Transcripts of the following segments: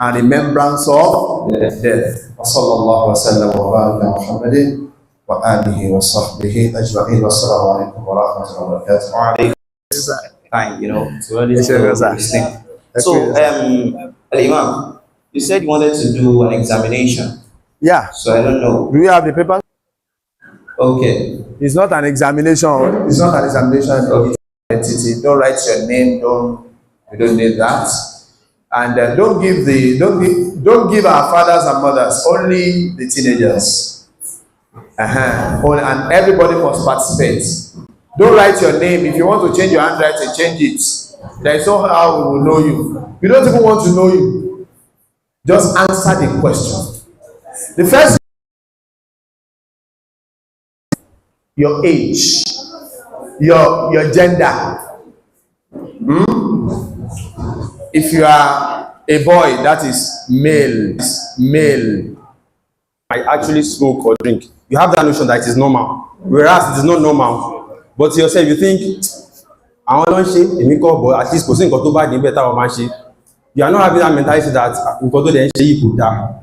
and remembrance of death. وصلى الله وسلم وبارك على محمد وآله وصحبه أجمعين والسلام عليكم ورحمة الله وبركاته. وعليكم Fine, it's already listening. So, Al-Imam, you said you wanted to do an examination. Yeah. So I don't know. Do you have the paper? Okay. It's not an examination. It's not an examination. Okay. Identity. Don't write your name. You don't need that. And don't give our fathers and mothers. Only the teenagers. And everybody must participate. Don't write your name. If you want to change your handwriting, change it. There is no how we will know you. We don't even want to know you. Just answer the question. The first, your age, your gender. If you are a boy, that is male. I actually smoke or drink. You have that notion that it is normal, whereas it is not normal. But yourself, you think, I don't shit, but at least posting got to buy the better of my shit. You are not having that mentality that you could die.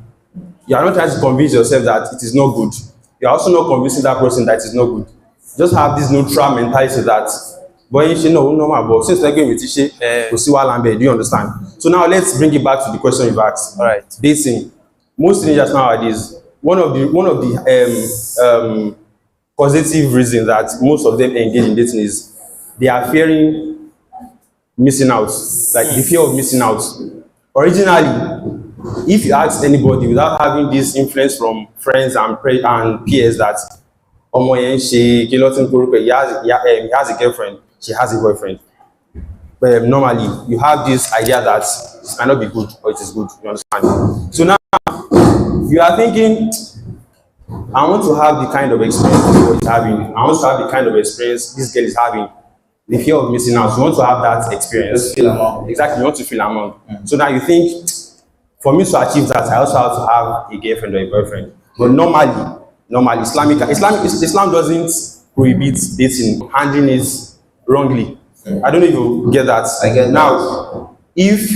You are not trying to convince yourself that it is not good. You are also not convincing that person that it is not good. Just have this neutral mentality that, boy, you know, normal, but since they're going with Tisha, we'll see what I'm do you understand? So now let's bring it back to the question you've asked. All right. Dating. Most teenagers nowadays, one of the positive reasons that most of them engage in dating is they are fearing missing out, like the fear of missing out. Originally, if you ask anybody without having this influence from friends and peers that he has a girlfriend, she has a boyfriend, but normally you have this idea that it might not be good or it is good, you understand? So now you are thinking, I want to have the kind of experience this boy is having. I want to have the kind of experience this girl is having. The fear of missing out. You want to have that experience. Just feel among. Exactly. You want to feel among. So now you think, for me to achieve that, I also have to have a girlfriend or a boyfriend. But normally, Islam doesn't prohibit dating, handling it wrongly. I don't know if you get that. I get now, if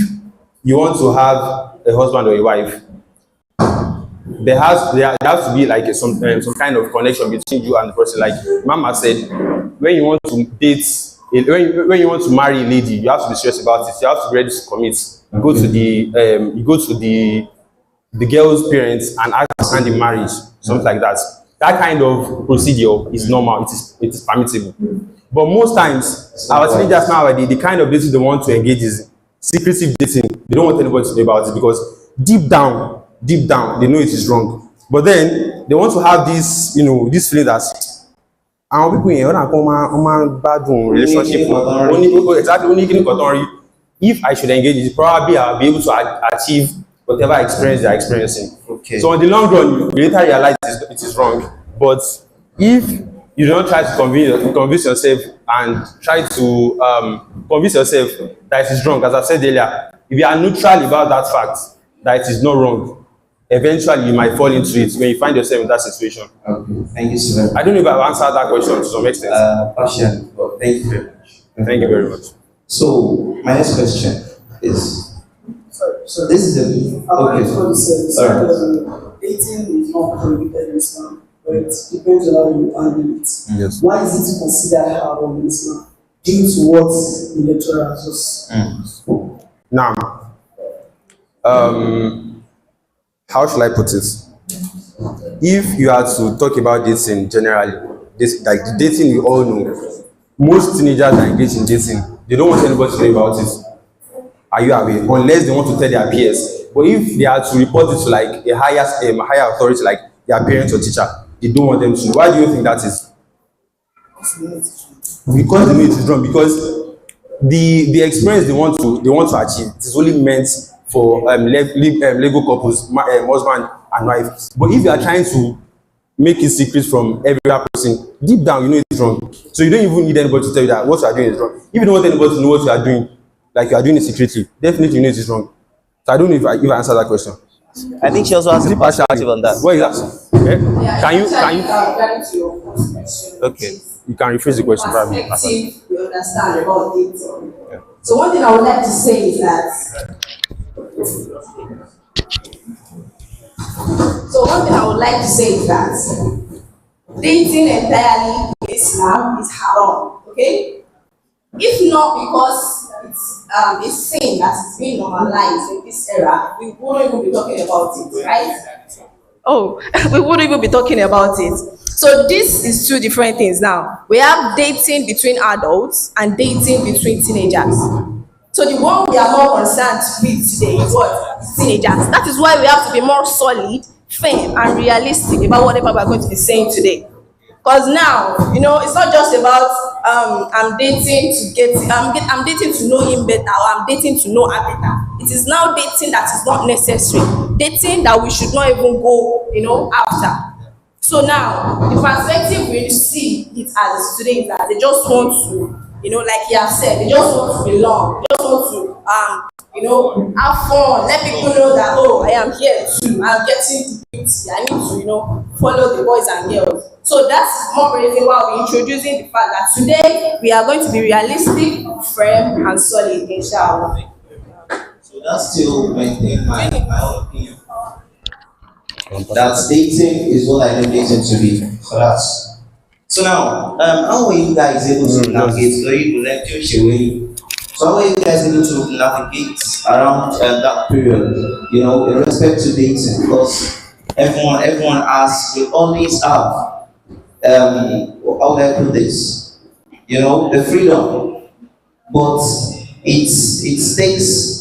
you want to have a husband or a wife, there has to be like some kind of connection between you and the person. Like Mama said, when you want to date, when you want to marry a lady, you have to be serious about it. You have to be ready to commit. You go to the girl's parents and ask to sign the marriage, something like that. That kind of procedure is normal. It is permissible. But most times, our teenagers nowadays, the kind of dating they want to engage is secretive dating. They don't want anybody to know about it because deep down, they know it is wrong. But then they want to have this, this feeling that people in relationship. Exactly. If I should engage it, probably I'll be able to achieve whatever experience they're experiencing. Okay. So in the long run, you later realize it is wrong. But if you don't try to convince yourself and try to convince yourself that it is wrong, as I said earlier, if you are neutral about that fact that it is not wrong, eventually you might fall into it when you find yourself in that situation. Okay. Thank you so much. I don't know if I've answered that question to some extent. Partially, but thank you very much. Thank you very much. So my next question is. So this is a okay. Sorry. Dating is not prohibited in Islam, but it depends on how you handle it. Yes. Why is it considered haram in Islam? Due to what the lecturer has just. Now, how should I put it? If you are to talk about dating generally, like the dating you all know, most teenagers are engaged in dating. They don't want anybody to know about it. Are you aware? Unless they want to tell their peers. But if they are to report it to like a higher authority, like their parents or teacher, they don't want them to know. Why do you think that is? Because they know it is wrong. Because the experience they want to achieve is only meant for legal couples, husband and wife. But if you are trying to make it secret from every other person, deep down you know it's wrong. So you don't even need anybody to tell you that what you are doing is wrong. If you don't want anybody to know what you are doing, like you are doing it secretly, definitely you know it is wrong. So I don't know if I answered that question. I think she also has a perspective on that. What is that? Okay. Yeah, Can you? to your question. Okay. You can rephrase the question, probably. Perspective, we understand about dating. So one thing I would like to say is that So one thing I would like to say is that dating entirely in Islam is haram. Okay, if not because it's a sin that is being normalized in this era, we wouldn't even be talking about it, right? Oh, we wouldn't even be talking about it. So this is two different things now. We have dating between adults and dating between teenagers. So the one we are more concerned with today is what? Teenagers. That is why we have to be more solid, firm, and realistic about whatever we're going to be saying today. Because now, it's not just about I'm dating to I'm dating to know him better, or I'm dating to know her better. It is now dating that is not necessary. Dating that we should not even go, after. So now, the perspective we see it as a student is that they just want to, like you have said, they just want to belong. They just want to, have fun. Let people know that, oh, I am here too. I'm getting the beauty. I need to, follow the boys and girls. So that's more reason why we're introducing the fact that today we are going to be realistic, firm, and solid, inshallah. So that's still maintain my opinion. That dating is what I know dating to be. So now, how were you guys able to navigate? So how were you guys able to navigate around that period? In respect to dating, because everyone asks, we always have how do I put this? The freedom, but it takes.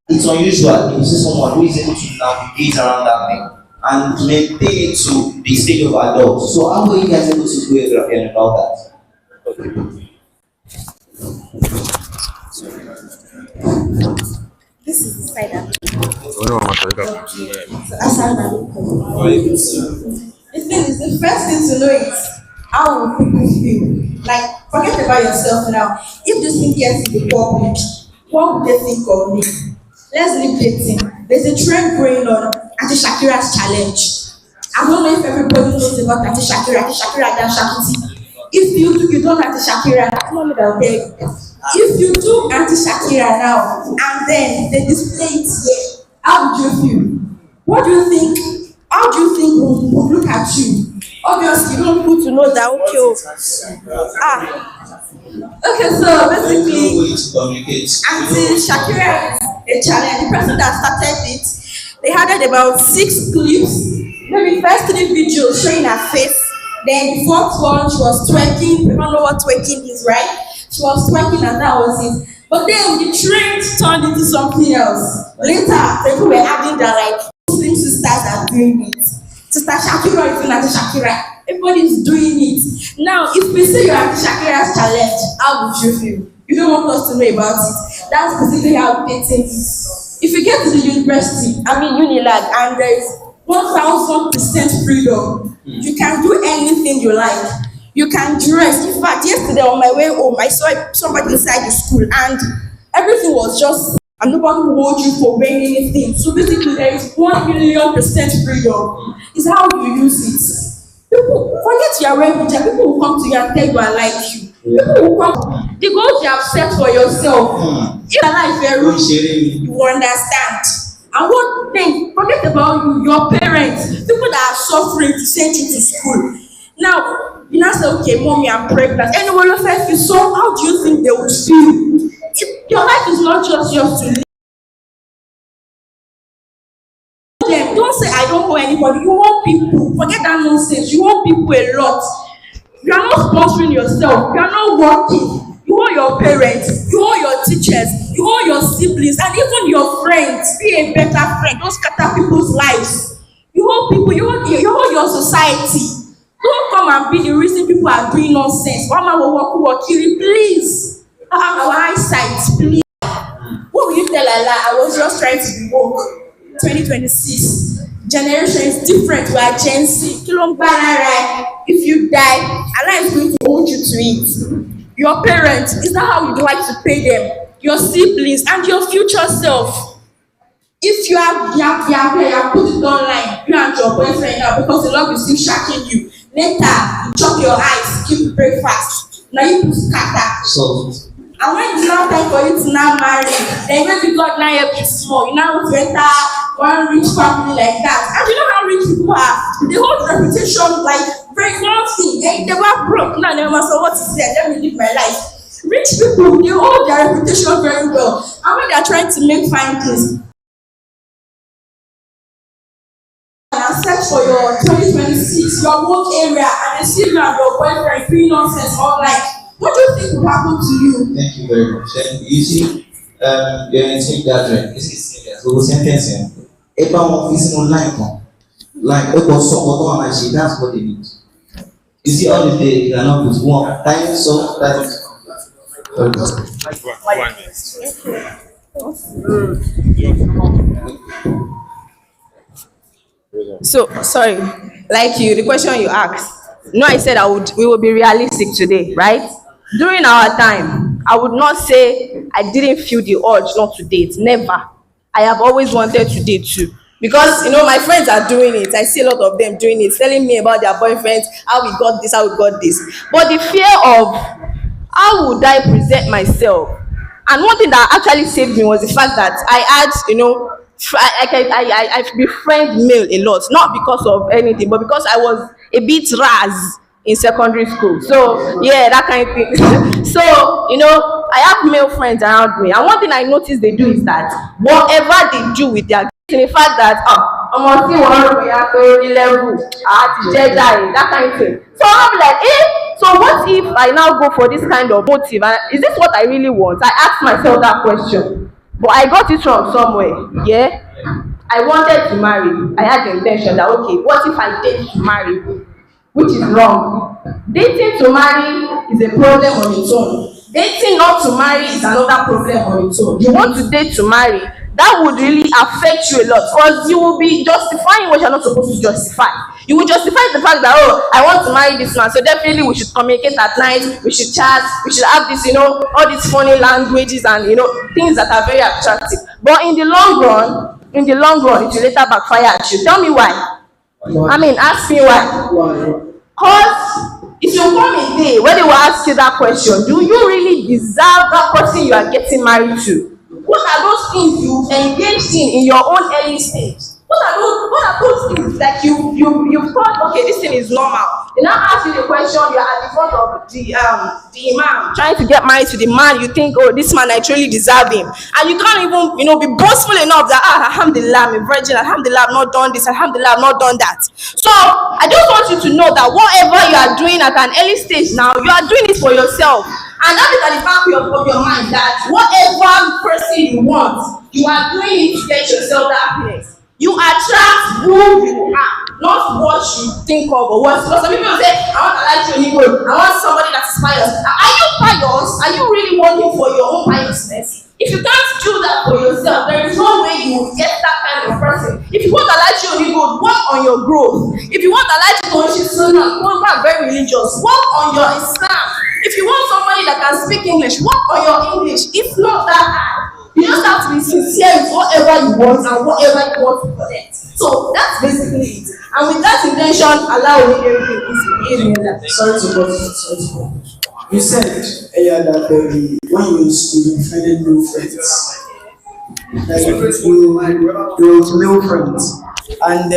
It's unusual if you see someone who is able to navigate around that thing and maintain it to the stage of adult. So how were you guys able to do it about that? This is the side up. The thing is, the first thing to know is how will people feel. Like, forget about yourself now. If this thing gets to the public, what would they think of me? Let's leave dating. There's a trend going on, Auntie Shakira's challenge. I don't know if everybody knows about Auntie Shakira and Shakiti. If you don't Auntie Shakira, okay. If you do Auntie Shakira now, and then they display it here, how would you feel? What do you think? How do you think we'll look at you? Obviously, you don't need to know that, okay, so basically, Auntie Shakira is a challenge. The person that started it, they had about 6 clips, maybe first 3 videos showing her face, then the fourth one, she was twerking. You don't know what twerking is, right? She was twerking and that was it. But then the trend turned into something else. Later, people were adding that like Muslim sisters are doing it. Sister Shakira is doing Auntie Shakira. Everybody is doing it. Now, if we say you're Auntie Shakira's challenge, how would you feel? You don't want us to know about it. That's basically how dating is. If you get to the university, Unilag, and there is 1000% freedom, you can do anything you like. You can dress. In fact, yesterday on my way home, I saw somebody inside the school and everything was just, and nobody will hold you for wearing anything. So basically, there is 1,000,000% freedom. It's how you use it. People, forget you are wearing hijab. People will come to you and tell you I like you. People will come. The goals you have set for yourself. If your life is rude, you understand. And one thing, forget about you, your parents, people that are suffering to send you to school. Now, you now say, okay, mommy, I'm pregnant. Anyone else feel so, how do you think they will feel? Your life is not just yours to live. Don't say, I don't know anybody. You want people. Forget that nonsense. You want people a lot. You are not sponsoring yourself. You are not working. You want your parents. You want your teachers. You want your siblings. And even your friends. Be a better friend. Don't scatter people's lives. You want people. You want your society. Don't come and be the reason people are doing nonsense. Please. Our eyesight, please. What will you tell Allah? I was just trying to be woke. 2026. Generation is different. We are Gen Z. If you die, Allah is going to hold you to it. Your parents, is that how you'd like to pay them? Your siblings and your future self. If you have put it online, you and your boyfriend now because the Lord is still shocking you. Later, you chop your eyes, keep breakfast. Now you put scatter. So And when it's now time for you to now marry, then when you got now a bit small, you now want to enter one rich family like that. And you know how rich people are. They hold reputation like very nothing. And they were broke. Now they must know what to say. Let me live my life. Rich people, they hold their reputation very well. And when they are trying to make fine things, and search for your 2026, your work area, and they see you and your boyfriend doing nonsense online. What do you think will happen to you? Thank you very much. And you see, you're in team gathering. This is serious. We will sentence him. If I'm officing online, like if was someone on my that's what they need. You see, all the day you cannot put one time, so that is. So sorry, like you, the question you asked. No, I said we will be realistic today, right? During our time, I would not say I didn't feel the urge not to date. Never. I have always wanted to date too. Because my friends are doing it. I see a lot of them doing it, telling me about their boyfriends, how we got this, how we got this. But the fear of how would I present myself? And one thing that actually saved me was the fact that I had, I befriend male a lot, not because of anything, but because I was a bit raz in secondary school. So yeah, that kind of thing. So I have male friends around me, and one thing I notice they do is that whatever they do with their in the fact that I'm on level, that kind of thing. So I'm like, so what if I now go for this kind of motive? And is this what I really want? I asked myself that question, but I got it wrong somewhere. Yeah, I wanted to marry. I had the intention that okay, what if I date to marry? Which is wrong. Dating to marry is a problem on its own. Dating not to marry is another problem on its own. You want to date to marry, that would really affect you a lot because you will be justifying what you're not supposed to justify. You will justify the fact that, I want to marry this man, so definitely we should communicate at night, we should chat, we should have this, all these funny languages and, things that are very attractive. But in the long run, it will later backfire at you. Tell me why. I mean, ask me why. Because if you come a day where they will ask you that question, do you really deserve that person you are getting married to? What are those things you engaged in your own early stage? What are those things that you thought, okay, this thing is normal? They now ask you the question, you're at the front of the imam, trying to get married to the man, you think, this man, I truly deserve him. And you can't even, be boastful enough that, alhamdulillah, I'm a virgin, alhamdulillah, I've not done this, alhamdulillah, I've not done that. So, I just want you to know that whatever you are doing at an early stage now, you are doing it for yourself. And that is at the back of your mind that whatever person you want, you are doing it to get yourself that happiness. You attract who you are, not what you think of or what. Because some people say, I want to like you, I want somebody that is pious. Are you pious? Are you really working for your own piousness? If you can't do that for yourself, there is no way you will get that kind of person. If you want to like you, work on your growth. If you want to like you, go and very religious. Work on your Islam. If you want somebody that can speak English, work on your English. It's not that hard. You just have to be sincere with whatever you want and whatever you want to collect. So that's basically it. And with that intention, allow me everything easy. Sorry to cut. You said earlier that when you were in school, you befriended male friends. Like you were male friends. And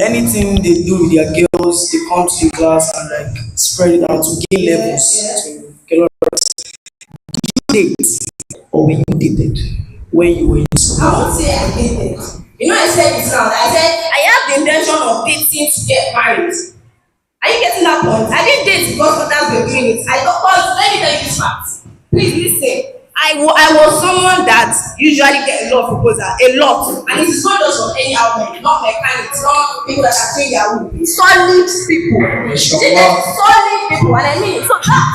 anything they do with their girls, they come to your class and like spread it out to gain levels. To get a lot of did you date or when you dated when you were in school? I won't say I dated. I said this now. I said I have the intention of dating to get married. Are you getting that point? I didn't date because others were doing it. Let me tell you this fact. Please listen. I was someone that usually get a lot of proposals, a lot, and it is not just from any outlet, not mechanics, not people that are doing their own. Solid people, solid people, and I mean, so that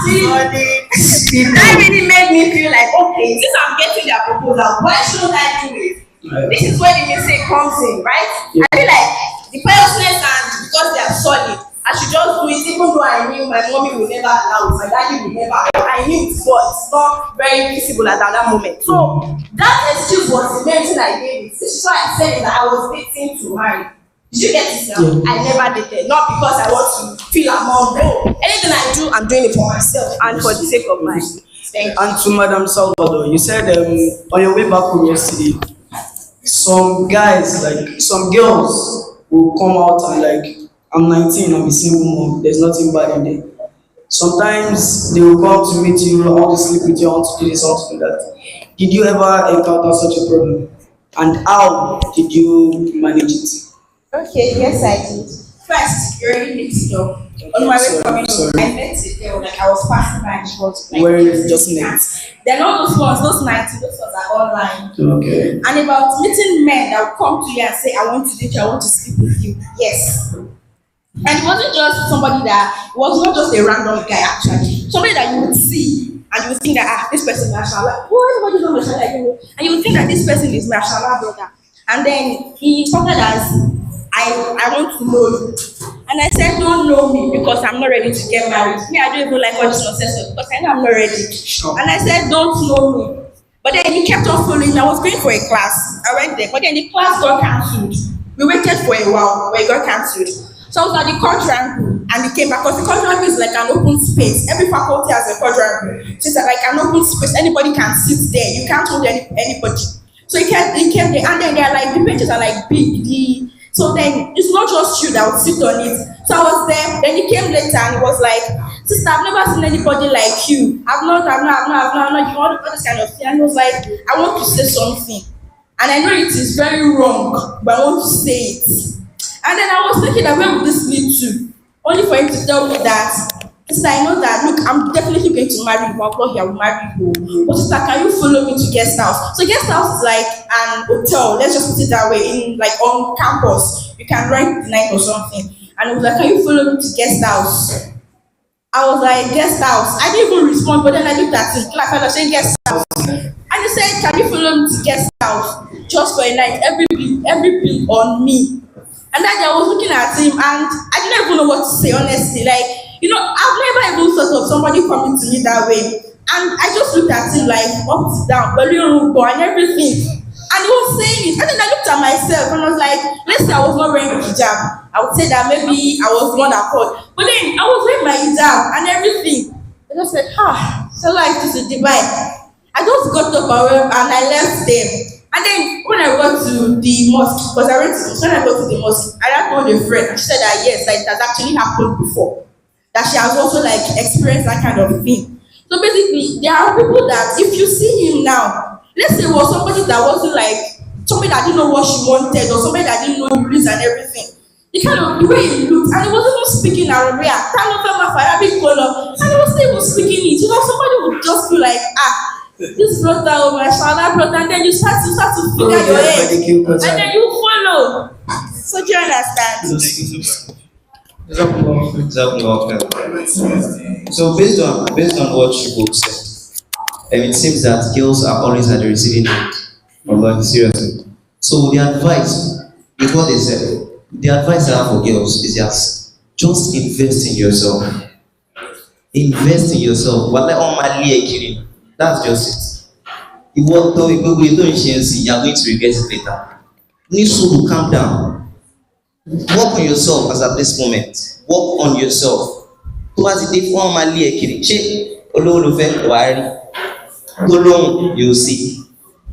really made me feel like, okay, since I'm getting their proposal, why shouldn't I do it? This is where the mistake comes in, right? I feel like the piousness and because they are solid, I should just do it, even though I knew my mommy would never allow it, my daddy would never. I knew it, but it's not very visible at that moment. So that excuse was the main thing I gave it. This is why I said that I was dating to marry. Did you get this now? I never dated, not because I want to feel among. No, anything I do, I'm doing it for myself and for the sake of my And to Madam Salvador, you said on your way back home yesterday, some guys, like some girls, will come out and like, I'm 19, I'm a single mom, there's nothing bad in there. Sometimes they will come to meet you, I want to sleep with you, I want to do this, I want to do that. Did you ever encounter such a problem? And how did you manage it? Okay, yes, I did. First, you already met it up. On my way coming home, I met it. They were like, I was passing by and she was like, Where you just met? Then all those ones, those 90, those ones are online. Okay. And about meeting men that will come to you and say, I want to date you, I want to sleep with you. Yes. And it wasn't just somebody that, it was not just a random guy actually. Somebody that you would see and you would think that, this person is Mashallah. Oh, everybody's not Mashallah. And you would think that this person is Mashallah brother. And then he started as, I want to know you. And I said, don't know me because I'm not ready to get married. Me, I don't even like all this nonsense because I know I'm not ready. And I said, don't know me. But then he kept on following me. I was going for a class. I went there. But then the class got cancelled. We waited for a while, but it got cancelled. So I was at the quadrangle and he came back because the quadrangle is like an open space. Every faculty has a quadrangle. So it's like an open space. Anybody can sit there. You can't hold anybody. So he came there and then they're like, the benches are like big. So then it's not just you that would sit on it. So I was there. Then he came later and he was like, sister, I've never seen anybody like you. I've not, you want all this kind of thing. And he was like, I want to say something. And I know it is very wrong, but I want to say it. And then I was thinking that where would this lead to? Only for him to tell me that, sister, I know that, look, I'm definitely going to marry you. I'm not here, I will marry you. But sister, can you follow me to guest house? So guest house is like an hotel, let's just put it that way, in like on campus. You can rent the night or something. And he was like, can you follow me to guest house? I was like, guest house. I didn't even respond, but then I looked at him, like I was saying guest house. And he said, can you follow me to guest house? Just for a night, every bill on me. And then I was looking at him and I didn't even know what to say, honestly. Like, you know, I've never even thought of somebody coming to me that way. And I just looked at him like, up, down, and everything. And he was saying it. And then I looked at myself and I was like, let's say I was not wearing hijab. I would say that maybe I was the one that called. But then I was wearing my hijab and everything. I just said, so like this is divine. I just got up and I left them. And then when I got to the mosque, because when I got to the mosque, I had told a friend, she said that yes, like that actually happened before. That she has also like experienced that kind of thing. So basically, there are people that if you see him now, let's say it was somebody that wasn't like, somebody that didn't know what she wanted, or somebody that didn't know the rules and everything. The way he looked, and he wasn't even speaking Arabic, Arabic color, and he wasn't even speaking it. You know, somebody would just be like, this brother, oh my brother, and then you start to figure your head, and then you follow. So do you understand? So based on what you both said, it seems that girls are always at the receiving end of love, seriously. So the advice, with what they said, the advice I have for girls is just invest in yourself. Invest in yourself. That's just it. If what though you don't change, you are going to regret it later. Need to calm down. Work on yourself as at this moment. Work on yourself. You'll see.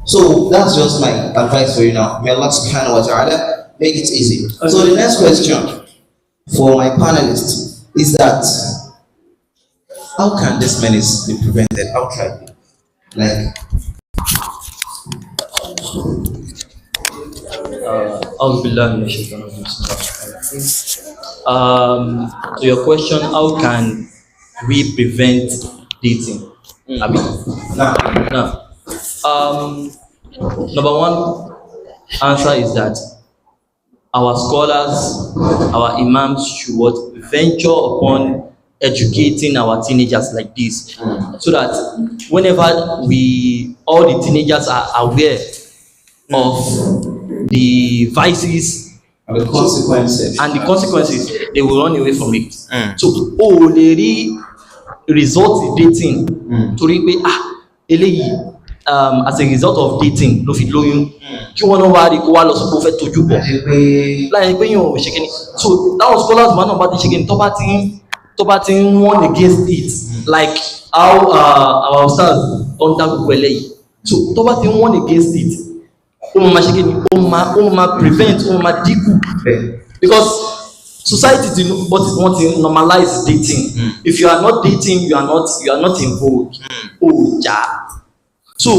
So that's just my advice for you now. May Allah subhanahu wa ta'ala make it easy. So the next question for my panelists is that how can this menace be prevented outrightly? Like to your question, how can we prevent dating? I mean, now, number one answer is that our scholars, our imams should venture upon educating our teenagers like this, so that whenever all the teenagers are aware of the vices and the consequences, they will run away from it. So, already result in dating to as a result of dating, no fit lóyún. You want to worry, go out of prophet to you. Like when you shaking. So that was scholars man about the shaking. tó bá ti ń warn against it, like how our stars don dákú pẹ̀lẹ́ yìí, so tó bá ti ń warn against it, ó máa ṣe kí ni, ó máa prevent, ó máa dínkù, because society ti want to normalize dating. If you are not dating, you are not involved. So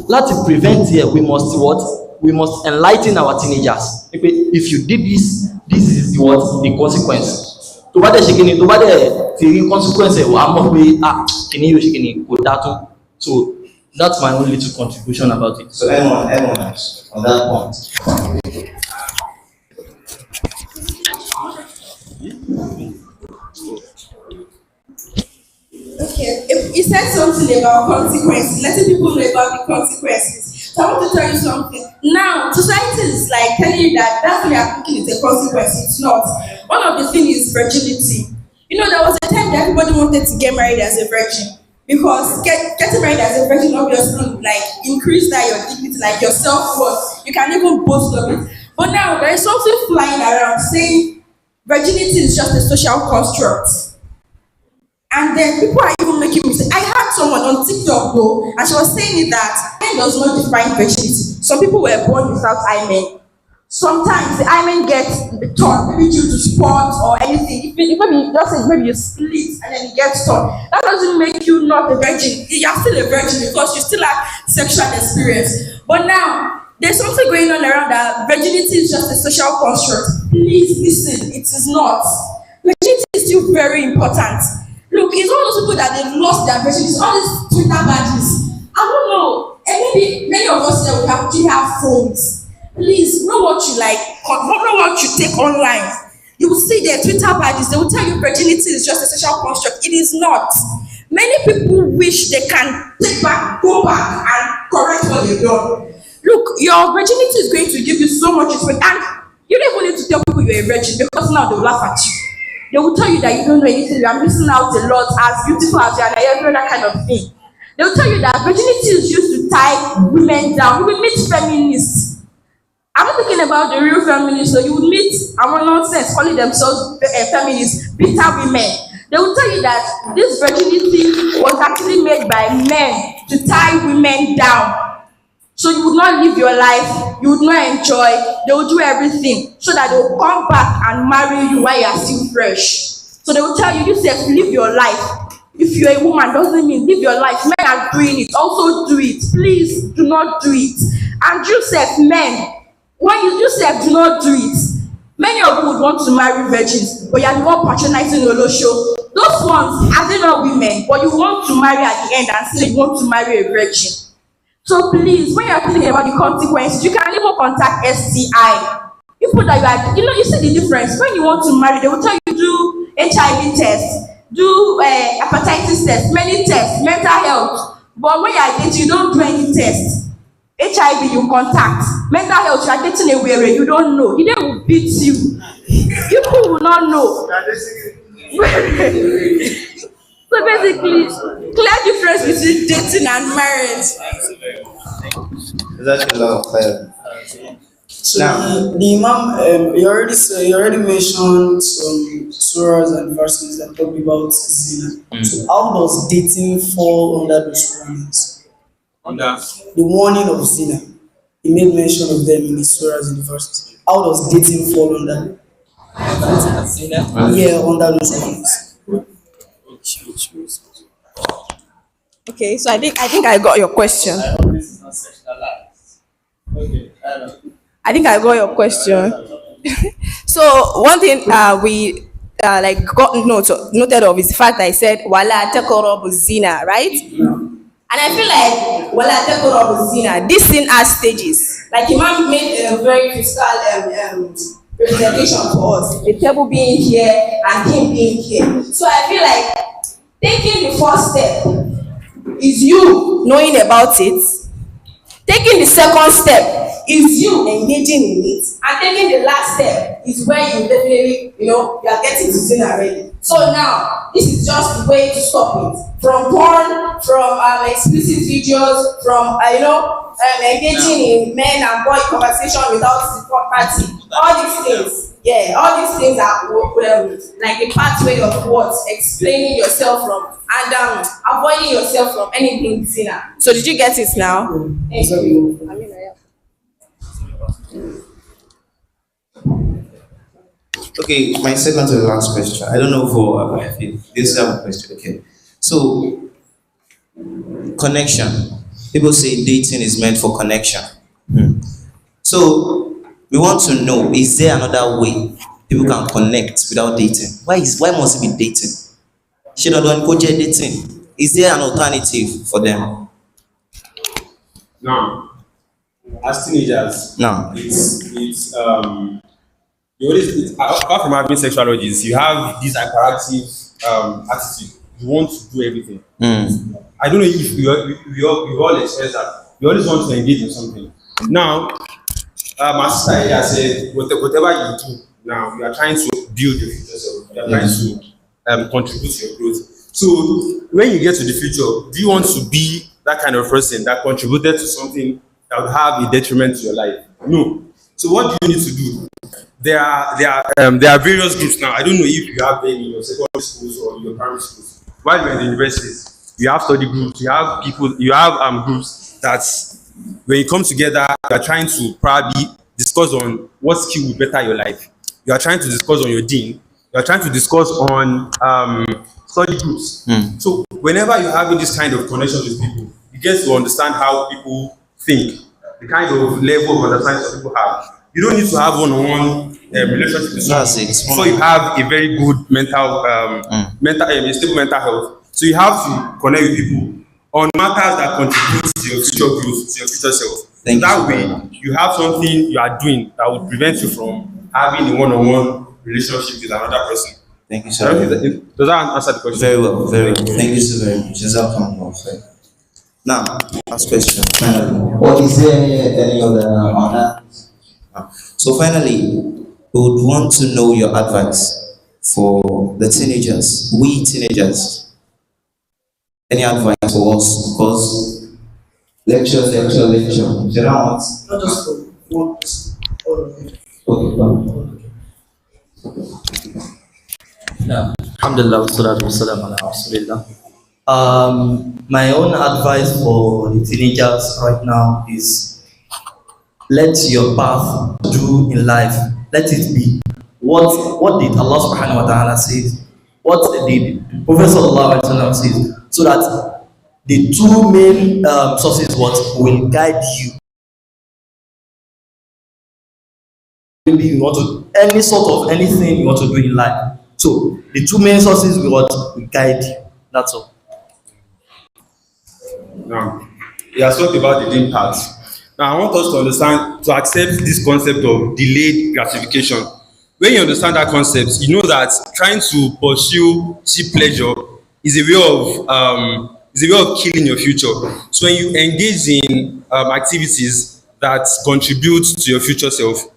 láti prevent here, we must what? We must enlighten our teenagers. If you did this is what the consequence. Tó bá dẹ̀ ṣe kíni, tó bá dẹ̀ ti rí consequence ẹ̀ wà á mọ̀ pé kíni yóò ṣe kíni kò dá tó. So that's my only little contribution about it. So anyone on that point. Okay, if you said something about consequences, letting people know about the consequences. So I want to tell you something. Now, society is like telling you that that's what you're thinking is a consequence. It's not. One of the things is virginity. You know, there was a time that everybody wanted to get married as a virgin. Because getting married as a virgin obviously like increase that your dignity, like your self-worth. You can even boast of it. But now there is something flying around saying virginity is just a social construct. And then people are even making mistakes. I had someone on TikTok though, and she was saying it that men does not define virginity. Some people were born without hymen. Sometimes the hymen gets torn, maybe due to sports or anything. If maybe just say maybe you split and then it gets torn, that doesn't make you not a virgin. You are still a virgin because you still have sexual experience. But now there's something going on around that virginity is just a social construct. Please listen, it is not. Virginity is still very important. Look, it's all those people that they've lost their virginity, all these Twitter badges. I don't know, and maybe many of us here will actually have phones. Please know what you like, know what you take online. You will see their Twitter badges, they will tell you virginity is just a social construct. It is not. Many people wish they can go back and correct what they've done. Look, your virginity is going to give you so much respect, and you don't even need to tell people you're a virgin because now they will laugh at you. They will tell you that you don't know anything, you are missing out a lot, as beautiful as you are, and that kind of thing. They will tell you that virginity is used to tie women down. You will meet feminists. I'm not talking about the real feminists, so you will meet our nonsense calling themselves feminists, bitter women. They will tell you that this virginity was actually made by men to tie women down. So you would not live your life, you would not enjoy, they will do everything so that they will come back and marry you while you are still fresh. So they will tell you, you say, live your life. If you're a woman, doesn't mean live your life. Men are doing it, also do it. Please do not do it. And you said, men, when you said do not do it, many of you would want to marry virgins, but you are the one patronizing Lolo show. Those ones, are they not women? But you want to marry at the end and say you want to marry a virgin. So please, when you're thinking about the consequences, you can even contact STI. People that you see the difference. When you want to marry, they will tell you do HIV test, do hepatitis test, many tests, mental health. But when you are dating, you don't do any tests. HIV you contact, mental health you are dating a weary, you don't know. He then will beat you. People will not know. So basically, clear difference between dating and marriage. That's a lot of fire. So the Imam, you already mentioned some surahs and verses that talk about zina. So how does dating fall under those warnings? The warning of zina. He made mention of them in the surahs and the verses. How does dating fall under? Yeah, under those warnings. Okay, so I think I got your question. I think I got your question. So one thing we got noted of is the fact that I said wala taqrabu zina, right? And I feel like wala taqrabu zina, this sin has stages. Like Imam made a very crystal presentation for us. The table being here and him being here. So I feel like taking the first step is you knowing about it. Taking the second step is you engaging in it. And taking the last step is where you definitely, you are getting to sin already. So now, this is just the way to stop it. From porn, from explicit videos, from, engaging in men and boy conversation without the third party. All these things. Yeah, all these things are like the pathway of what explaining yourself from and avoiding yourself from anything sinner. So did you get it now? Thank you. Okay, my second to the last question. I don't know for this question. Okay, so connection. People say dating is meant for connection. So we want to know: is there another way people can connect without dating? Why must it be dating? Should not go dating? Is there an alternative for them? Now, as teenagers, No. it's you always apart from having sexual urges, you have this hyperactive attitude. You want to do everything. I don't know if you all express that. You always want to engage in something. Now, my sister here said, whatever you do now, you are trying to build your future self. You are trying to contribute to your growth. So, when you get to the future, do you want to be that kind of person that contributed to something that would have a detriment to your life? No. So, what do you need to do? There are various groups now. I don't know if you have them in your secondary schools or your primary schools. While you're in the universities, you have study groups, you have groups that when you come together, you are trying to probably discuss on what skill will better your life. You are trying to discuss on your dean. You are trying to discuss on study groups. So whenever you're having this kind of connection with people, you get to understand how people think, the kind of level of understanding that people have. You don't need to have one-on-one relationship with someone. So you have a very good stable mental health. So you have to connect with people on matters that contribute to your future growth, to your future self. That way, you have something you are doing that would prevent you from having a one-on-one relationship with another person. Thank you so much. Does that answer the question? Very well, very well. Thank you so very much. Now, last question. Or is there any other? So finally, we would want to know your advice for the teenagers, we teenagers. Any advice for us? Because lecture. You don't want. Not just for one person, all of them. Okay. Alhamdulillah, wassalatu wassalamu ala rasulillah. My own advice for the teenagers right now is let your path do in life, let it be. What did Allah subhanahu wa ta'ala say? What did Prophet sallallahu alaihi wasallam say? So that the two main sources what will guide you. Maybe you want to anything you want to do in life. So the two main sources will guide you. That's all. Now, you have talked about the deep part. Now, I want us to understand, to accept this concept of delayed gratification. When you understand that concept, you know that trying to pursue cheap pleasure is a way of killing your future. So when you engage in activities that contribute to your future self,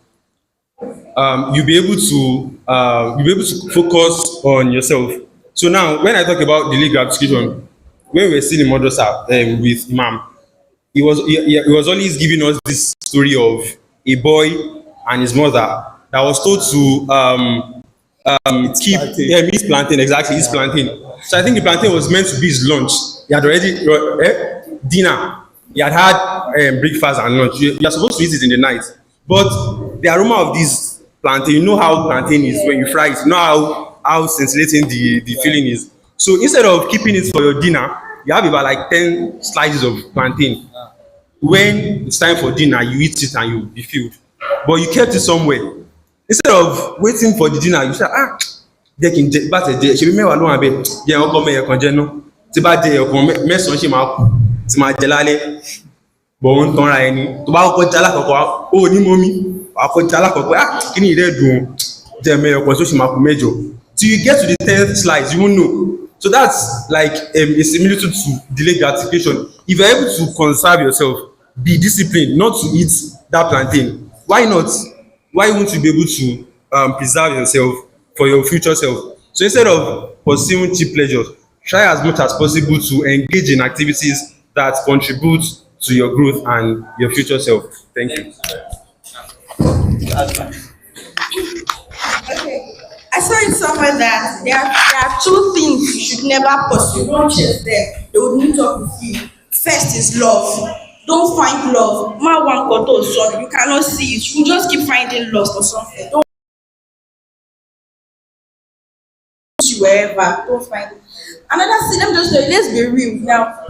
you'll be able to focus on yourself. So now, when I talk about delayed gratification, when we were still in madrasa with Imam, he was always giving us this story of a boy and his mother that was told to eat plantain. Exactly, eat plantain. So I think the plantain was meant to be his lunch. He had already dinner. He had breakfast and lunch. You are supposed to eat it in the night. But the aroma of this plantain, you know how plantain is when you fry it. You know how scintillating the feeling is. So instead of keeping it for your dinner, you have about like 10 slices of plantain. When it's time for dinner, you eat it and you be filled. But you kept it somewhere. Instead of waiting for the dinner, you say, jẹ́ kí n jẹ bá tẹ̀ jẹ ṣe bí mẹ́wàá ló wà bẹ́ẹ̀ jẹ́ ọkọ mẹ́yẹ kan jẹ́ náà tí bá jẹ ọkàn mẹ́sàn-án ṣe máa kù tí máa jẹ lálẹ́ bọ̀ ó ń tanra ẹni tó bá kọ́kọ́ jẹ alákọ̀ọ́kọ́ ó ní mọ́mí wàá kọ́ jẹ alákọ̀ọ́kọ́ kí ni ìrẹ́ dùn jẹ mẹ́yẹ kan tó ṣe máa kù mẹ́jọ till you get to the 10th slice you won't know. So that's like a similitude to delayed gratification. If you're able to conserve yourself, be disciplined not to eat that plantain. Why not? Why won't you be able to preserve yourself for your future self? So instead of pursuing cheap pleasures, try as much as possible to engage in activities that contribute to your growth and your future self. Thank you. saw it somewhere that there are two things you should never pursue. Don't chase them. They will meet up with you. First is love. Don't find love. Man one koto son. You cannot see it. You just keep finding lust or something. Don't you wherever. Don't find it. Another thing, let's be real now.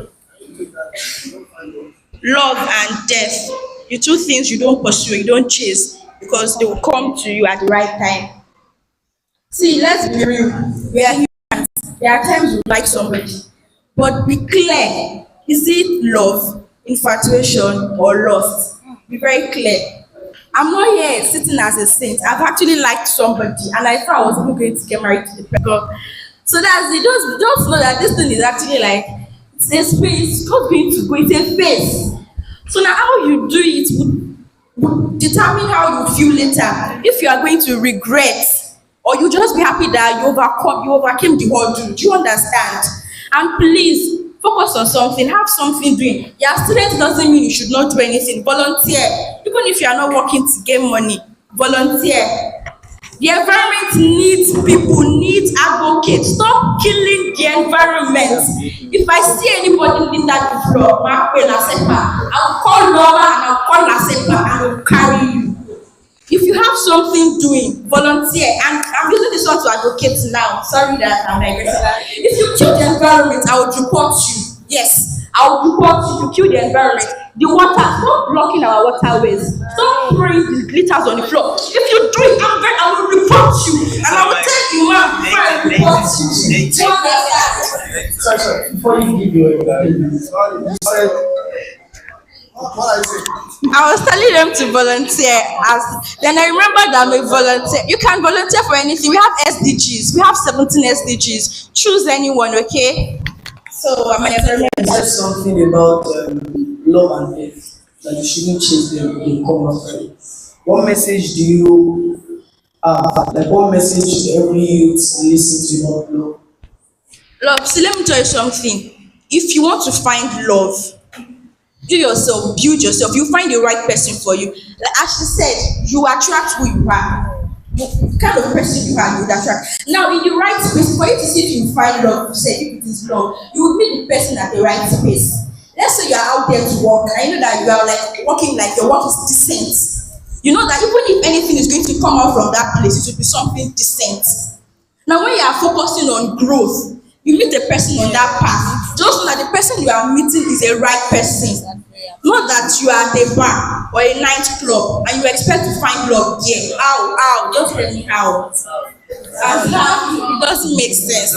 Love and death. The two things you don't pursue, you don't chase, because they will come to you at the right time. See, let's be real. We are humans. There are times you like somebody, but be clear. Is it love, infatuation, or lust? Be very clear. I'm not here sitting as a saint. I've actually liked somebody, and I thought I was even going to get married to the person. So that's it. Just know that this thing is actually like, it's a space. It's not going to go. It's a phase. So now how you do it would determine how you feel later. If you are going to regret, or you just be happy that you overcame the ordeal. Do you understand? And please focus on something, have something doing. Your student doesn't mean you should not do anything. Volunteer. Even if you are not working to get money, volunteer. The environment needs people, needs advocates. Stop killing the environment. If I see anybody litter the floor, I'll call Laura and I'll call Lasepa and I'll carry you. If you have something doing, volunteer. And I'm using this one to advocate now. Sorry that I'm digressing. If you kill the environment, I will report you. Yes, I will report you to kill the environment. The water, stop blocking our waterways. Stop throwing the glitters on the floor. If you do it, I will report you. And I will tell you, man, before I report you. Sorry, before you give your I was telling them to volunteer. Then I remember that I'm a volunteer. You can volunteer for anything. We have SDGs. We have 17 SDGs. Choose anyone, okay? So I'm an environment. You said something about love and death, that you shouldn't chase them, they come after you. What message do you like what message should every youth listen to about love? Love, see, let me tell you something. If you want to find love, do yourself, build yourself, you find the right person for you. Like as she said, you attract who you are. The kind of person you are, you would attract. Now, in the right space, for you to see if you find love, you say if it is love, you will meet the person at the right space. Let's say you are out there to work, and you know that you are like working like your work is decent. You know that even if anything is going to come out from that place, it will be something decent. Now, when you are focusing on growth, you meet a person on that path. Just know that the person you are meeting is a right person. Not that you are at a bar or a nightclub and you expect to find love here. Ow, don't tell me how. And now it doesn't make sense.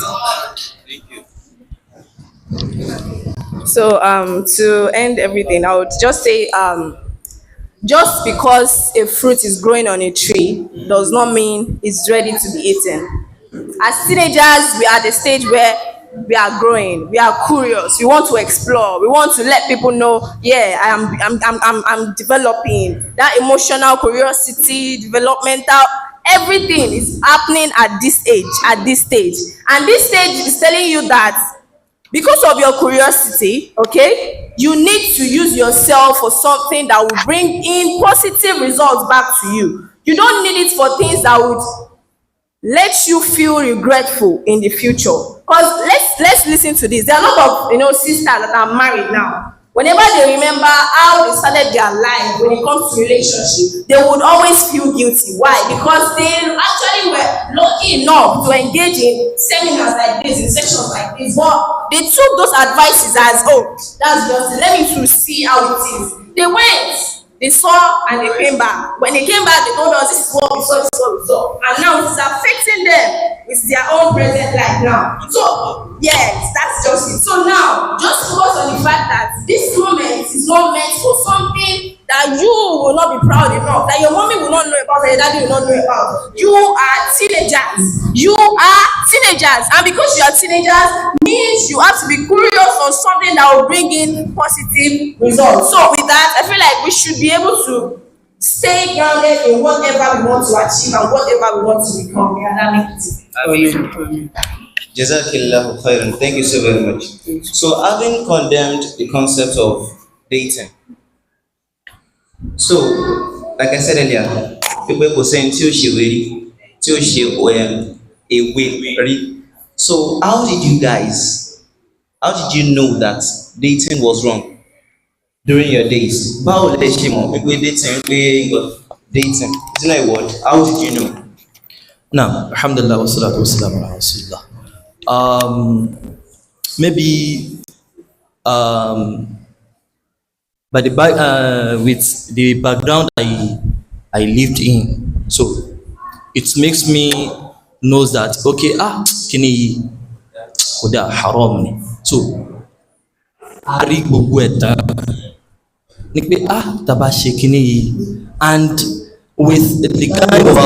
So to end everything, I would just say just because a fruit is growing on a tree does not mean it's ready to be eaten. As teenagers, we are at the stage where we are growing, we are curious, we want to explore, we want to let people know, yeah, I'm developing. That emotional curiosity, developmental, everything is happening at this age, at this stage. And this stage is telling you that because of your curiosity, okay, you need to use yourself for something that will bring in positive results back to you. You don't need it for things that would let you feel regretful in the future. Because let's listen to this. There are a lot of sisters that are married now. Whenever they remember how they started their life when it comes to relationship, they would always feel guilty. Why? Because they actually were lucky enough to engage in seminars like this, in sessions like this, but they took those advices as, oh, that's just it. Let me to see how it is. They went. They saw and they came back. When they came back, they told us this is what we saw, this is what we saw. And now it's affecting them with their own present life now. So, yes, that's just it. So now, just focus on the fact that this moment is not meant for something that you will not be proud enough, that your mommy will not know about, that your daddy will not know about. You are teenagers. You are teenagers. And because you are teenagers, means you have to be curious on something that will bring in positive results. So with that, I feel like we should be able to stay grounded in whatever we want to achieve and whatever we want to become. May Allah make it. Jazakillahu khairan. Thank you so very much. So, having condemned the concept of dating, so like I said earlier, people were saying till she ready, till she away. So how did you know that dating was wrong during your days? Báwo lẹ ṣe mọ̀ pé dating dating is not a word? How did you know? Now, alhamdulillah, wa salatu wa salam ala rasulillah. Maybe by the back with the background I lived in, so it makes me knows that okay, kini kódà haram ni. So a rí gbogbo ẹ̀ tán ni pé tá bá ṣe kini yìí, and with the kind of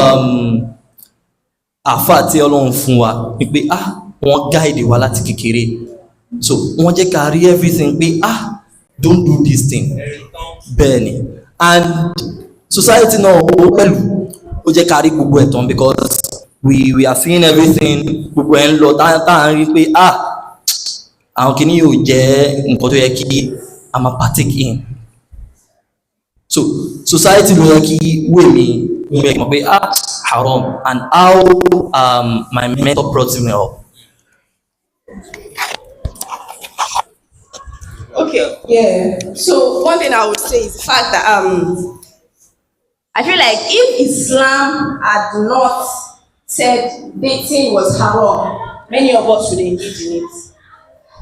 àfáà tí Ọlọ́run fún wa ni pé wọ́n guide wa láti kékeré, so wọ́n jẹ́ ká rí everything pé don't do this thing bẹ́ẹ̀ ni, and society náà ó pẹ̀lú ó jẹ́ ká rí gbogbo ẹ̀ tán because we are seeing everything, gbogbo ẹ̀ ń lọ tá à ń rí pé àwọn kìíní yóò jẹ́ nǹkan tó yẹ kí a máa partake in. So society ló yẹ kí wé mi mọ̀ pé haram, and how my mentor brought me up. Okay, yeah. So one thing I would say is the fact that I feel like if Islam had not said dating was haram, many of us would engage in it.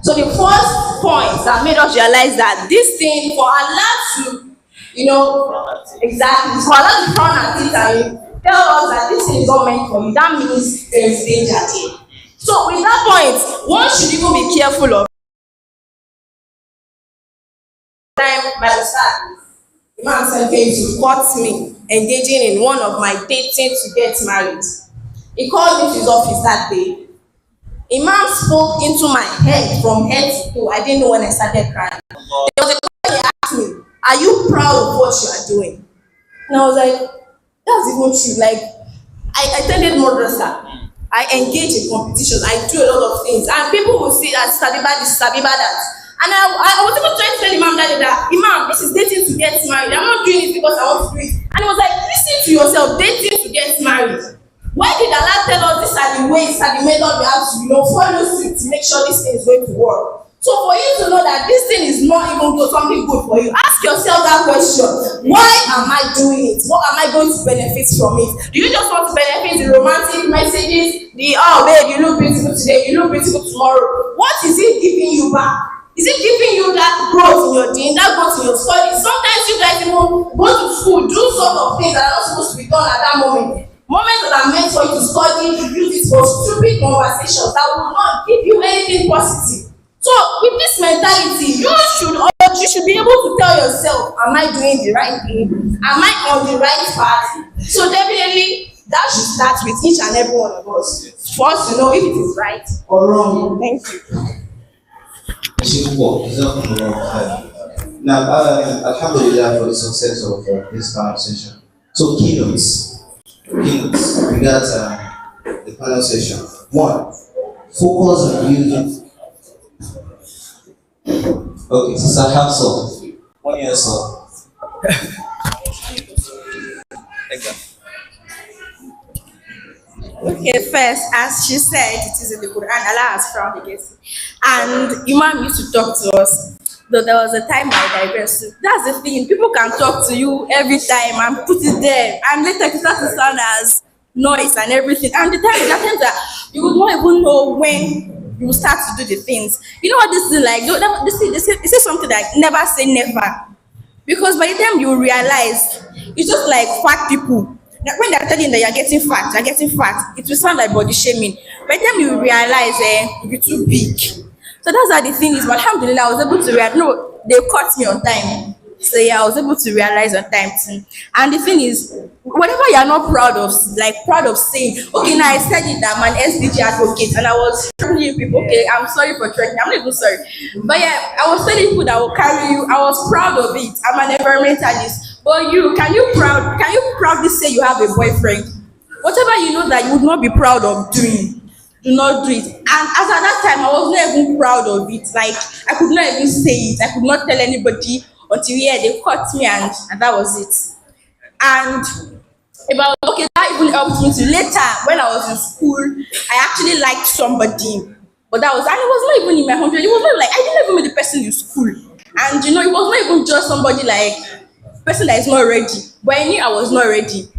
So the first point that made us realize that this thing, for Allah to, exactly, for Allah to frown at it and tell us that this thing is not meant for you, that means there is danger here. So with that point, one should even be careful of time by the start. Imam said to caught me engaging in one of my dating to get married. He called me to his office that day. Imam spoke into my head from head to toe. I didn't know when I started crying. There was a question he asked me, "Are you proud of what you are doing?" And I was like, that's even true. Like, I attended madrasa. I engage in competitions. I do a lot of things. And people will say that Sabiba this, Sabiba that. And I was even trying to tell Imam that Imam, this is dating to get married. I'm not doing it because I want to do it. And he was like, listen to yourself, dating to get married. Why did Allah tell us these are the ways, are the methods we have to follow suit to make sure this thing is going to work? So for you to know that this thing is not even good, something good for you, ask yourself that question. Why am I doing it? What am I going to benefit from it? Do you just want to benefit the romantic messages? Babe, you look beautiful today, you look beautiful tomorrow. What is it giving you back? Is it giving you that growth in your deen, that growth in your studies? Sometimes you guys even go to school, do sort of things that are not supposed to be done at that moment. Moments that are meant for you to study, you use it for stupid conversations that will not give you anything positive. So with this mentality, you should be able to tell yourself, am I doing the right thing? Am I on the right path? So definitely that should start with each and every one of us. For us to know if it is right or wrong. Thank you. Now, alhamdulillah for the success of this conversation. So keynotes. We got the panel session. 1, focus on building. Okay, Sister Hafsa, 1 year old. Okay, first, as she said, it is in the Quran, Allah has frowned against it. And Imam used to talk to us, though there was a time I digressed. That's the thing, people can talk to you every time and put it there, and later it starts to sound as noise and everything. And the time that you would not even know when you will start to do the things. You know what this is like? This is something that never say never. Because by the time you realize, it's just like fat people. When they're telling you that you're getting fat, it will sound like body shaming. By the time you realize, you're too big. So that's how the thing is. But alhamdulillah, I was able to realize, no, they caught me on time. So yeah, I was able to realize on time too. And the thing is, whatever you're not proud of saying, okay, now I said it, I'm an SDG advocate, and I was telling you people, okay, I'm sorry for trekking, I'm not even sorry. But yeah, I was telling people that will carry you, I was proud of it. I'm an environmentalist. But can you proudly say you have a boyfriend? Whatever you know that you would not be proud of doing, do not do it. And as at that time, I was not even proud of it. Like, I could not even say it. I could not tell anybody until they caught me, and that was it. And about, okay, that even helped me to later when I was in school, I actually liked somebody. But that was, and it was not even in my 100. It was not like I didn't even meet the person in school. And you know, it was not even just somebody like person that is not ready. But I knew I was not ready.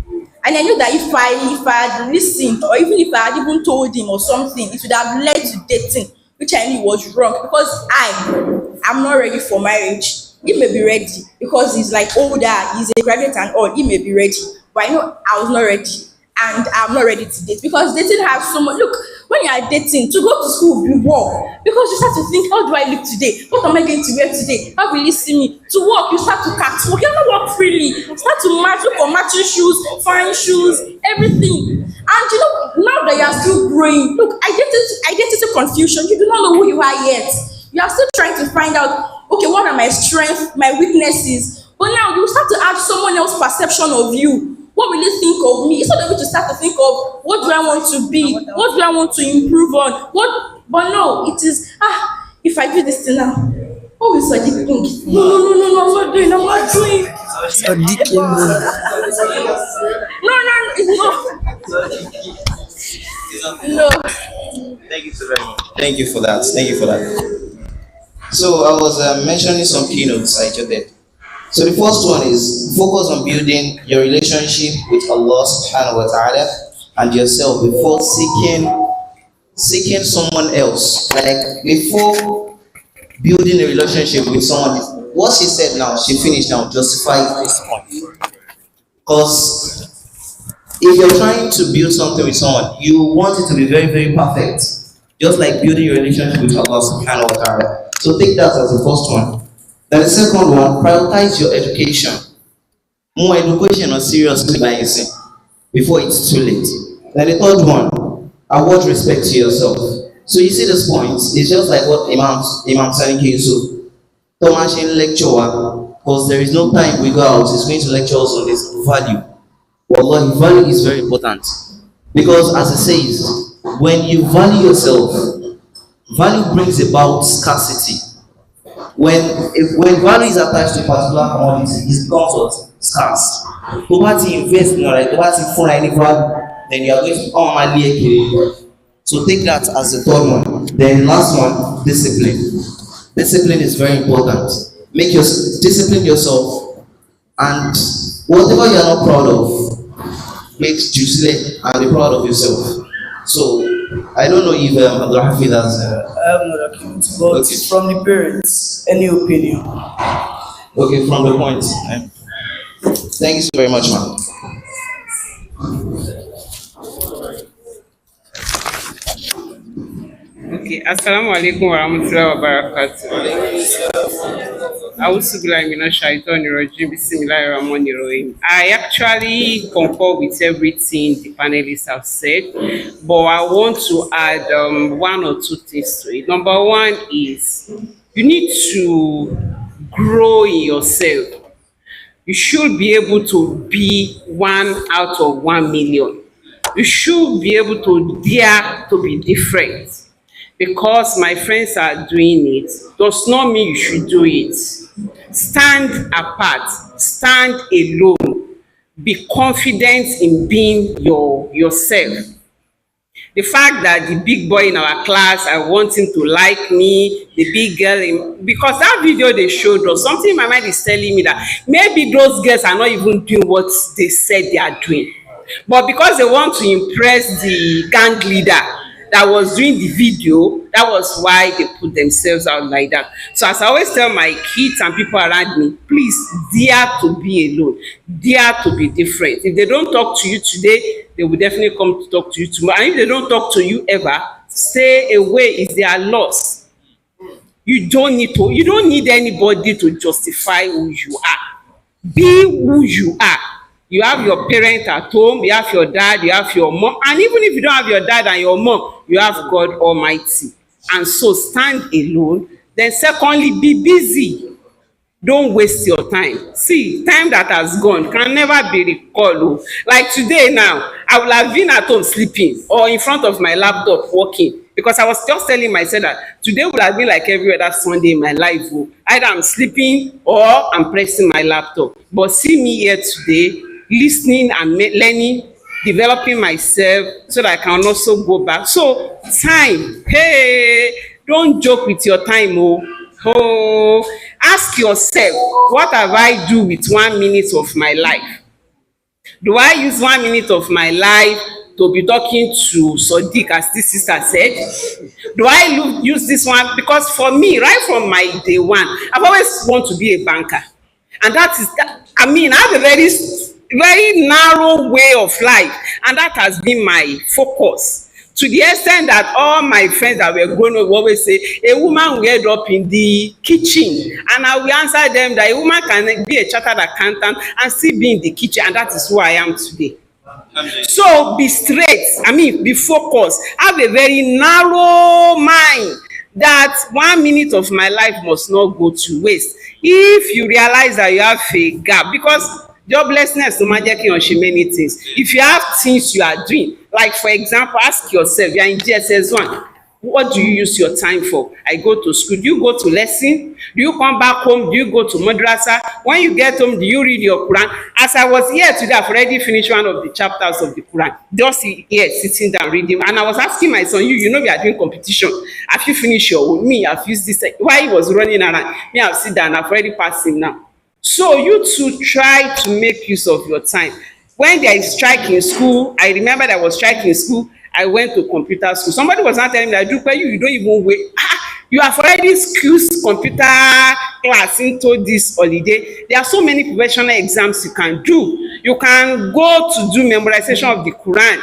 And I knew that if I had listened, or even if I had even told him or something, it would have led to dating, which I knew was wrong because I'm not ready for marriage. He may be ready because he's like older, he's a graduate and all, he may be ready. But I know I was not ready. And I'm not ready to date because dating has so much. Look, when you are dating, to go to school will be work because you start to think, how do I look today? What am I going to wear today? How will you see me? To work, you start to catwalk. You don't walk freely. You start to match, look for matching shoes, fine shoes, everything. And you know, now that you are still growing, look, identity confusion. You do not know who you are yet. You are still trying to find out, okay, what are my strengths, my weaknesses? But now you start to add someone else's perception of you. What will you think of me? Instead of you to start to think of what do I want to be, what do I want to improve on, but no, it is if I do this thing now, what will Sadiq think? No, I'm not doing. Sadiq, No. Thank you so very much. Thank you for that. Thank you for that. So I was mentioning some keynotes I jotted. So the first one is focus on building your relationship with Allah subhanahu wa ta'ala and yourself before seeking someone else. Like before building a relationship with someone, what she said now, she finished now, justifies this point. Because if you're trying to build something with someone, you want it to be very, very perfect. Just like building your relationship with Allah subhanahu wa ta'ala. So take that as the first one. Then the second one, prioritize your education. More education on seriously by yourself before it's too late. Then the third one, award respect to yourself. So you see this point, it's just like what Imam Sani Kinsu, Thomas in lecture, because there is no time we go out, he's going to lecture us on this value. Wallahi, value is very important. Because as it says, when you value yourself, value brings about scarcity. When value is attached to a particular commodity, it becomes what? Scarce. So what you invest in, right? What you find any value, then you are going to earn money. So take that as the third one. Then last one, discipline. Discipline is very important. Discipline yourself, and whatever you are not proud of, make juicy and be proud of yourself. So I don't know if Abdul Hafid has. I have no document, but Okay. from the parents, any opinion? Okay, from the point. Thank you so very much, man. Okay, assalamu alaikum warahmatullahi wabarakatuh. Auzubillahi minash shaitani rajim, bismillahir rahmanir rahim. I actually concur with everything the panelists have said, but I want to add one or two things to it. Number one is you need to grow in yourself. You should be able to be 1 out of 1 million. You should be able to dare to be different. Because my friends are doing it does not mean you should do it. Stand apart, stand alone, be confident in being yourself. The fact that the big boy in our class, I want him to like me, the big girl, because that video they showed us, something in my mind is telling me that maybe those girls are not even doing what they said they are doing. But because they want to impress the gang leader that was doing the video, that was why they put themselves out like that. So as I always tell my kids and people around me, please dare to be alone, dare to be different. If they don't talk to you today, they will definitely come to talk to you tomorrow. And if they don't talk to you ever, stay away, is their loss. You don't need anybody to justify who you are. Be who you are. You have your parent at home, you have your dad, you have your mom, and even if you don't have your dad and your mom, you have God Almighty. And so stand alone. Then secondly, be busy. Don't waste your time. See, time that has gone can never be recalled. Like today now, I would have been at home sleeping or in front of my laptop working, because I was just telling myself that today would have been like every other Sunday in my life. Either I'm sleeping or I'm pressing my laptop. But see me here today, listening and learning, developing myself so that I can also go back. So time, hey, don't joke with your time. Oh, ask yourself, what have I do with 1 minute of my life? Do I use 1 minute of my life to be talking to Sadiq, as this sister said? Do I use this one? Because for me, right from my day one, I've always wanted to be a banker. And that is, I mean, I have a very narrow way of life. And that has been my focus. To the extent that all my friends that were grown up always say, a woman will end up in the kitchen. And I will answer them that a woman can be a chartered accountant and still be in the kitchen. And that is who I am today. So be straight, be focused. Have a very narrow mind that 1 minute of my life must not go to waste. If you realize that you have a gap, because joblessness no matter many things. If you have things you are doing, like for example, ask yourself, you are in GSS1, what do you use your time for? I go to school. Do you go to lesson? Do you come back home? Do you go to madrasa? When you get home, do you read your Quran? As I was here today, I've already finished one of the chapters of the Quran. Just here, sitting down, reading. And I was asking my son, you know we are doing competition. Have you finished your own? Me, I've used this. While he was running around, me, I've sit down, I've already passed him now. So you too try to make use of your time. When there is strike in school, I remember there was strike in school, I went to computer school. Somebody was not telling me that you don't even wait. You have already squeezed computer class into this holiday. There are so many professional exams you can do. You can go to do memorization of the Quran.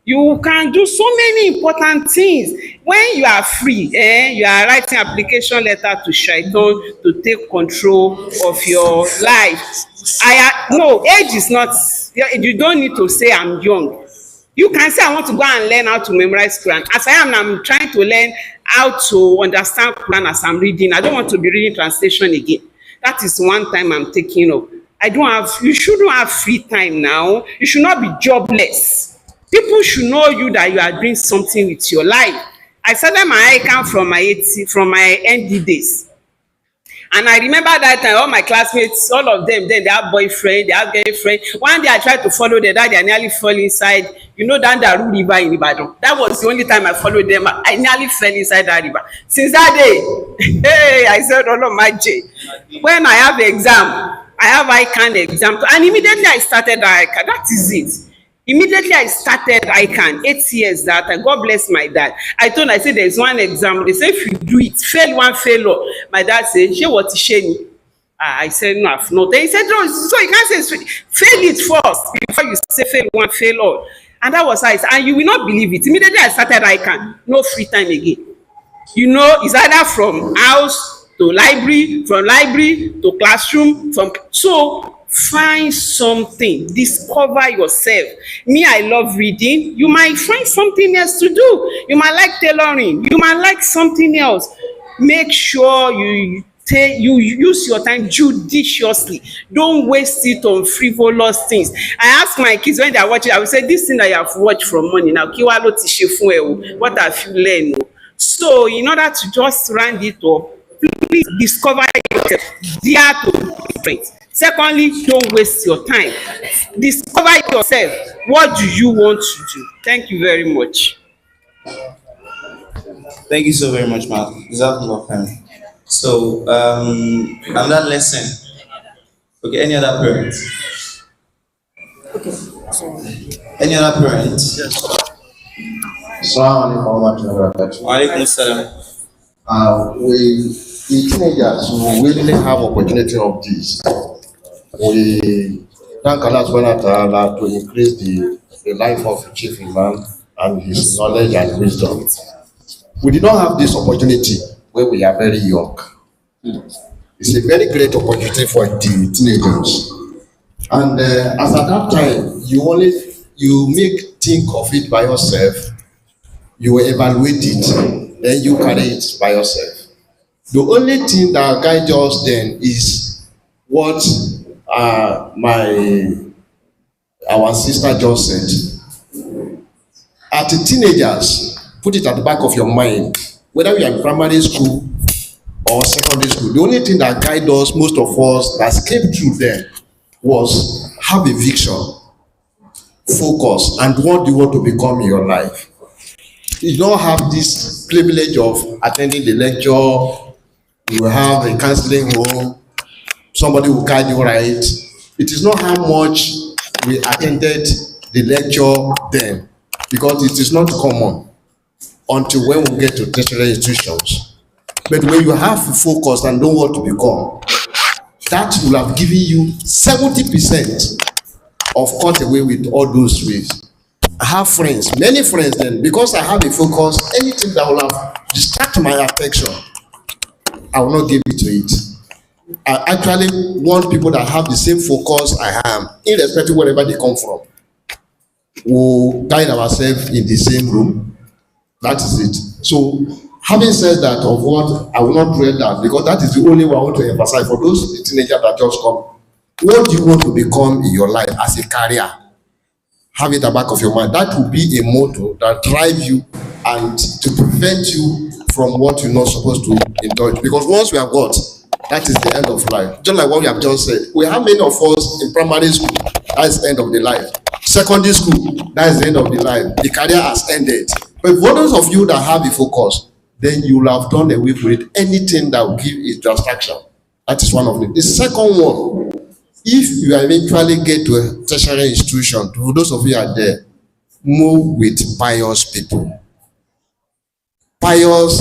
You can do so many important things. When you are free, you are writing application letter to Shaitan to take control of your life. No, age is not, you don't need to say I'm young. You can say I want to go and learn how to memorize Quran. As I am, I'm trying to learn how to understand Quran as I'm reading. I don't want to be reading translation again. That is one time I'm taking up. You shouldn't have free time now. You should not be jobless. People should know you that you are doing something with your life. I started my icon from my ND days. And I remember that time, all my classmates, all of them, then they have boyfriend, they have girlfriend. One day I tried to follow them, that they nearly fell inside, down the river in Ibadan. That was the only time I followed them. I nearly fell inside that river. Since that day, hey, I said, oh no, my J. When I have exam, I have ICANN exam, and immediately I started the ICANN. That is it. Immediately I started ICANN, 8 years that, God bless my dad. I said, there's one exam. They say, if you do it, fail one, fail all. My dad said, "She what is shame?" I said, no, I've not. Then he said, no, so you can't say, fail it first before you say fail one, fail all. And that was how it, and you will not believe it. Immediately I started ICANN, no free time again. It's either from house to library, from library to classroom, so find something, discover yourself. Me, I love reading. You might find something else to do. You might like tailoring. You might like something else. Make sure you use your time judiciously. Don't waste it on frivolous things. I ask my kids when they are watching, I will say, this thing that you have watched from morning now, what have you learned? So in order to just round it up, please discover yourself. Dare to be different. Secondly, don't waste your time. Discover yourself. What do you want to do? Thank you very much. Thank you so very much, Mark. So, another lesson. Okay, any other parent? Okay. Any other parent? Assalamu alaikum. Wa alaikum salam. The teenagers who really have opportunity of this, we thank Allah subhanahu wa ta'ala to increase the life of Chief Imam and his knowledge and wisdom. We did not have this opportunity when we are very young. It's a very great opportunity for the teenagers. And as at that time, you think of it by yourself, you evaluate it, then you carry it by yourself. The only thing that guides us then is what our sister just said. At the teenagers, put it at the back of your mind, whether you are in primary school or secondary school, the only thing that guides us, most of us, that came through there, was have a vision, focus, and what do you want to become in your life. You don't have this privilege of attending the lecture, you have a counseling home, somebody will guide you right. It is not how much we attended the lecture then, because it is not common until when we get to tertiary institutions. But when you have focus and know what to become, that will have given you 70% of cut away with all those ways. I have friends, many friends then, because I have a focus, anything that will have distract my attention, I will not give it to it. I actually want people that have the same focus I am, irrespective of wherever they come from. We'll guide ourselves in the same room. That is it. So, having said that, of what I will not dwell that, because that is the only way I want to emphasize for those teenagers that just come. What do you want to become in your life as a career? Have it at the back of your mind. That will be a motto that drives you and to prevent you from what you're not supposed to indulge. Because once we have got, that is the end of life. Just like what we have just said. We have many of us in primary school, that's the end of the life. Secondary school, that is the end of the life. The career has ended. But for those of you that have a focus, then you will have done away with anything that will give a distraction. That is one of them. The second one, if you eventually get to a tertiary institution, for those of you are there, move with pious people. Pious,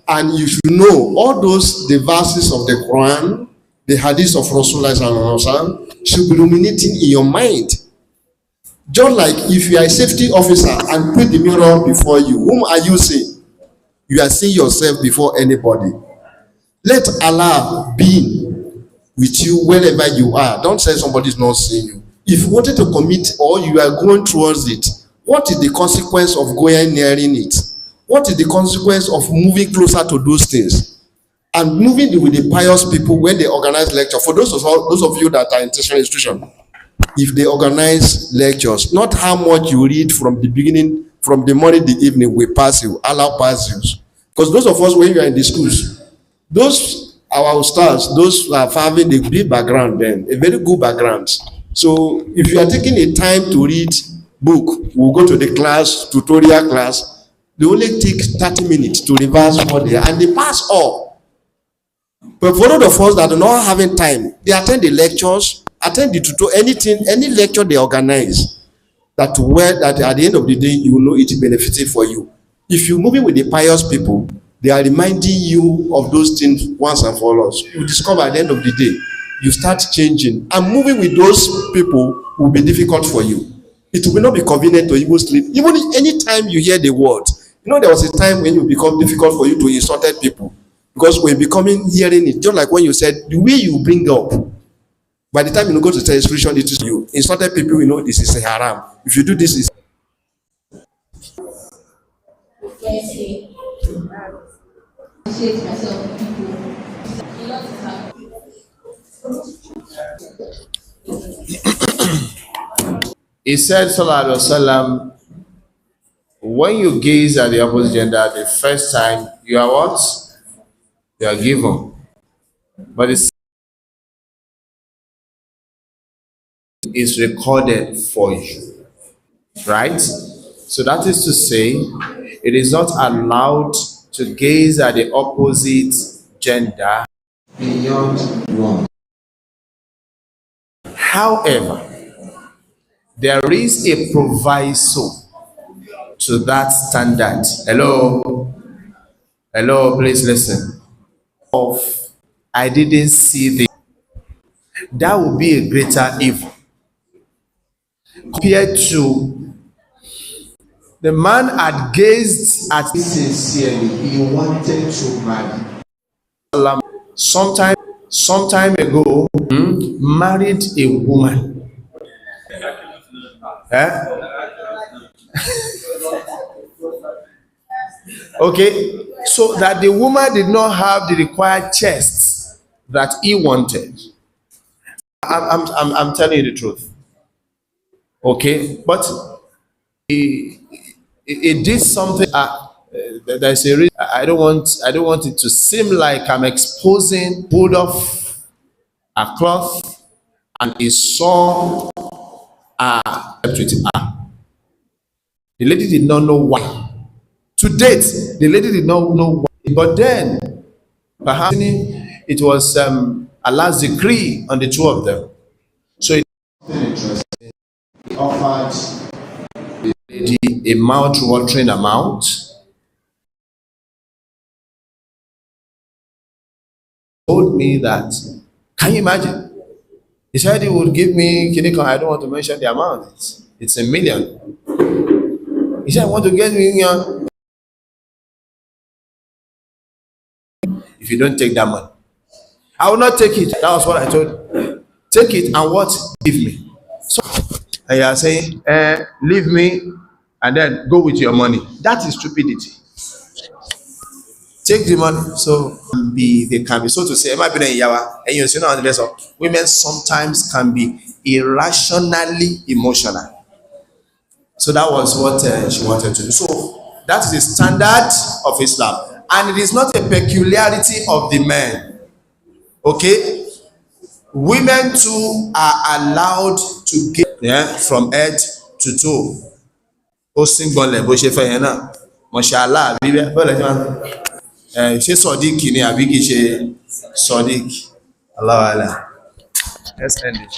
and you should know all those the verses of the Quran, the hadiths of Rasulullah should be ruminating in your mind. Just like if you are a safety officer and put the mirror before you, whom are you seeing? You are seeing yourself before anybody. Let Allah be with you wherever you are. Don't say somebody is not seeing you. If you wanted to commit or you are going towards it, what is the consequence of going nearing it? What is the consequence of moving closer to those things? And moving with the pious people when they organize lecture. For those of you that are in tertiary institution, if they organize lectures, not how much you read from the beginning, from the morning to the evening, will pass you, allow pass you. Because those of us, when you are in the schools, those our stars, those who are having a big background then, a very good background. So if you are taking a time to read book, we'll go to the class, tutorial class, they only take 30 minutes to reverse what they are, and they pass all. But for those of us that are not having time, they attend the lectures, attend the tutorial, anything, any lecture they organize, that at the end of the day, you will know it benefited for you. If you're moving with the pious people, they are reminding you of those things once and for all. You discover at the end of the day, you start changing. And moving with those people will be difficult for you. It will not be convenient to even sleep. Even any time you hear the word, there was a time when it become difficult for you to insult people. Because when becoming hearing it, just like when you said, the way you bring up, by the time you go to the institution, it is you. Insulted people, this is a haram. If you do this, it's He said, Sallallahu Alaihi Wasallam, when you gaze at the opposite gender the first time, you are what? You are given. But it is recorded for you. Right? So that is to say, it is not allowed to gaze at the opposite gender beyond one. However, there is a proviso to that standard. Hello, please listen. I didn't see that would be a greater evil compared to the man had gazed at me sincerely. He wanted to marry. Sometime ago, married a woman. Okay, so that the woman did not have the required chest that he wanted. I'm telling you the truth. Okay, but it did something. There's a reason. I don't want it to seem like I'm exposing. Pulled off a cloth and he saw slept with her. The lady did not know why. To date, the lady did not know why. But then, perhaps it was Allah's decree on the two of them. So it offered the lady a mouth-watering amount. Told me that, can you imagine? He said he would give me Kinikon. I don't want to mention the amount. It's $1 million. He said, I want to get me if you don't take that money. I will not take it. That was what I told him. Take it and what? Give me. So, and you are saying, leave me and then go with your money. That is stupidity. Take the money. So they can be, so to say, and you know, women sometimes can be irrationally emotional. So that was what she wanted to do. So that is the standard of Islam, and it is not a peculiarity of the men. Okay, women too are allowed to give from head to toe. O single bó ṣe fẹ́ yẹn náà, mashallah, àbí bẹ́ẹ̀ bẹ́ẹ̀ lẹ́jọ́ ṣé sọ̀díkì ni àbí kì í ṣe sọ̀díkì. Allah Allah. Let's end it.